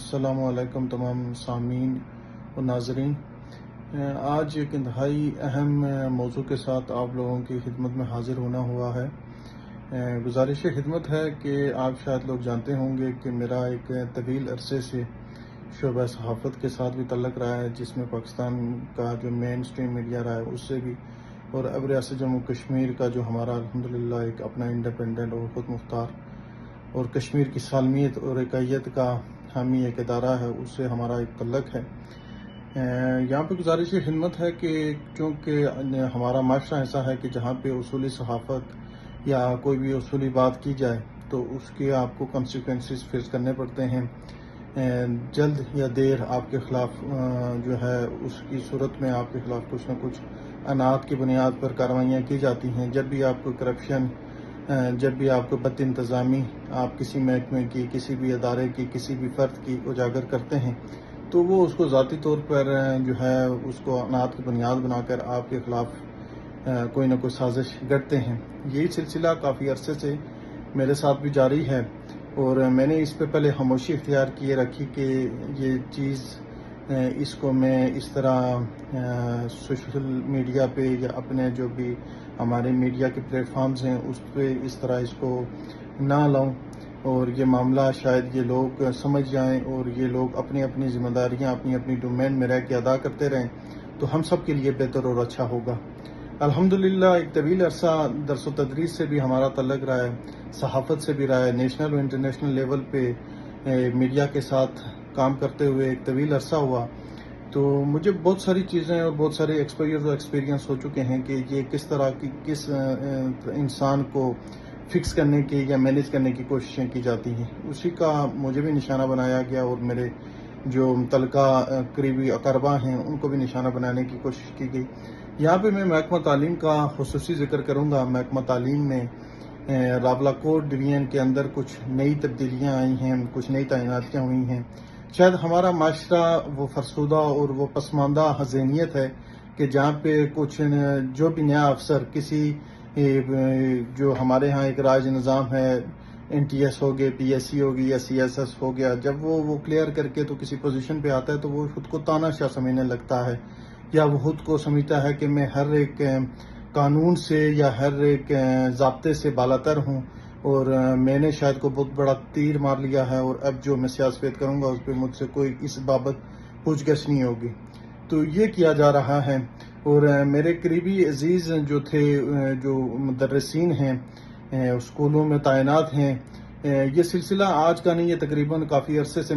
السلام علیکم تمام سامعین و ناظرین۔ آج ایک انتہائی اہم موضوع کے ساتھ آپ لوگوں کی خدمت میں حاضر ہونا ہوا ہے۔ گزارش خدمت ہے کہ آپ شاید لوگ جانتے ہوں گے کہ میرا ایک طویل عرصے سے شعبہ صحافت کے ساتھ بھی تعلق رہا ہے، جس میں پاکستان کا جو مین سٹریم میڈیا رہا ہے اس سے بھی، اور اب ریاست جموں کشمیر کا جو ہمارا الحمدللہ ایک اپنا انڈیپینڈنٹ اور خود مختار اور کشمیر کی سالمیت اور ایکیت کا حامی ایک ادارہ ہے، اس سے ہمارا ایک تعلق ہے۔ یہاں پہ گزارش خدمت ہے کہ چونکہ ہمارا معاشرہ ایسا ہے کہ جہاں پہ اصولی صحافت یا کوئی بھی اصولی بات کی جائے تو اس کے آپ کو کنسیکوینسز فیس کرنے پڑتے ہیں۔ جلد یا دیر آپ کے خلاف جو ہے اس کی صورت میں آپ کے خلاف کچھ نہ کچھ اناعت کی بنیاد پر کارروائیاں کی جاتی ہیں۔ جب بھی آپ کو کرپشن، جب بھی آپ کو بد انتظامی آپ کسی محکمے کی، کسی بھی ادارے کی، کسی بھی فرد کی اجاگر کرتے ہیں تو وہ اس کو ذاتی طور پر جو ہے اس کو اناعت کی بنیاد بنا کر آپ کے خلاف کوئی نہ کوئی سازش گھڑتے ہیں۔ یہی سلسلہ کافی عرصے سے میرے ساتھ بھی جاری ہے، اور میں نے اس پہ پہلے خاموشی اختیار کیے رکھی کہ یہ چیز اس کو میں اس طرح سوشل میڈیا پہ یا اپنے جو بھی ہمارے میڈیا کے پلیٹ فارمز ہیں اس پہ اس طرح اس کو نہ لاؤں، اور یہ معاملہ شاید یہ لوگ سمجھ جائیں اور یہ لوگ اپنی اپنی ذمہ داریاں اپنی اپنی ڈومین میں رہ کے ادا کرتے رہیں تو ہم سب کے لیے بہتر اور اچھا ہوگا۔ الحمدللہ ایک طویل عرصہ درس و تدریس سے بھی ہمارا تعلق رہا ہے، صحافت سے بھی رہا ہے، نیشنل و انٹرنیشنل لیول پہ میڈیا کے ساتھ کام کرتے ہوئے ایک طویل عرصہ ہوا، تو مجھے بہت ساری چیزیں اور بہت سارے ایکسپیرینس ہو چکے ہیں کہ یہ کس طرح کی کس انسان کو فکس کرنے کی یا مینیج کرنے کی کوششیں کی جاتی ہیں۔ اسی کا مجھے بھی نشانہ بنایا گیا، اور میرے جو متعلقہ قریبی اقربا ہیں ان کو بھی نشانہ بنانے کی کوشش کی گئی۔ یہاں پہ میں محکمہ تعلیم کا خصوصی ذکر کروں گا۔ محکمہ تعلیم میں راولہ کوٹ ڈویژن کے اندر کچھ نئی تبدیلیاں آئی ہیں، کچھ نئی تعیناتیاں ہوئی ہیں۔ شاید ہمارا معاشرہ وہ فرسودہ اور وہ پسماندہ ذہنیت ہے کہ جہاں پہ کچھ جو بھی نیا افسر کسی جو ہمارے ہاں ایک راج نظام ہے، این ٹی ایس ہو گئے، پی ایس سی ہوگی یا سی ایس ایس ہو گیا، جب وہ کلیئر کر کے تو کسی پوزیشن پہ آتا ہے تو وہ خود کو تاناشاہ سمجھنے لگتا ہے، یا وہ خود کو سمجھتا ہے کہ میں ہر ایک قانون سے یا ہر ایک ضابطے سے بالاتر ہوں، اور میں نے شاید کو بہت بڑا تیر مار لیا ہے، اور اب جو میں سیاست کروں گا اس پہ مجھ سے کوئی اس بابت پوچھ گچھ نہیں ہوگی۔ تو یہ کیا جا رہا ہے، اور میرے قریبی عزیز جو تھے، جو مدرسین ہیں، اسکولوں میں تعینات ہیں، یہ سلسلہ آج کا نہیں ہے، تقریباً کافی عرصے سے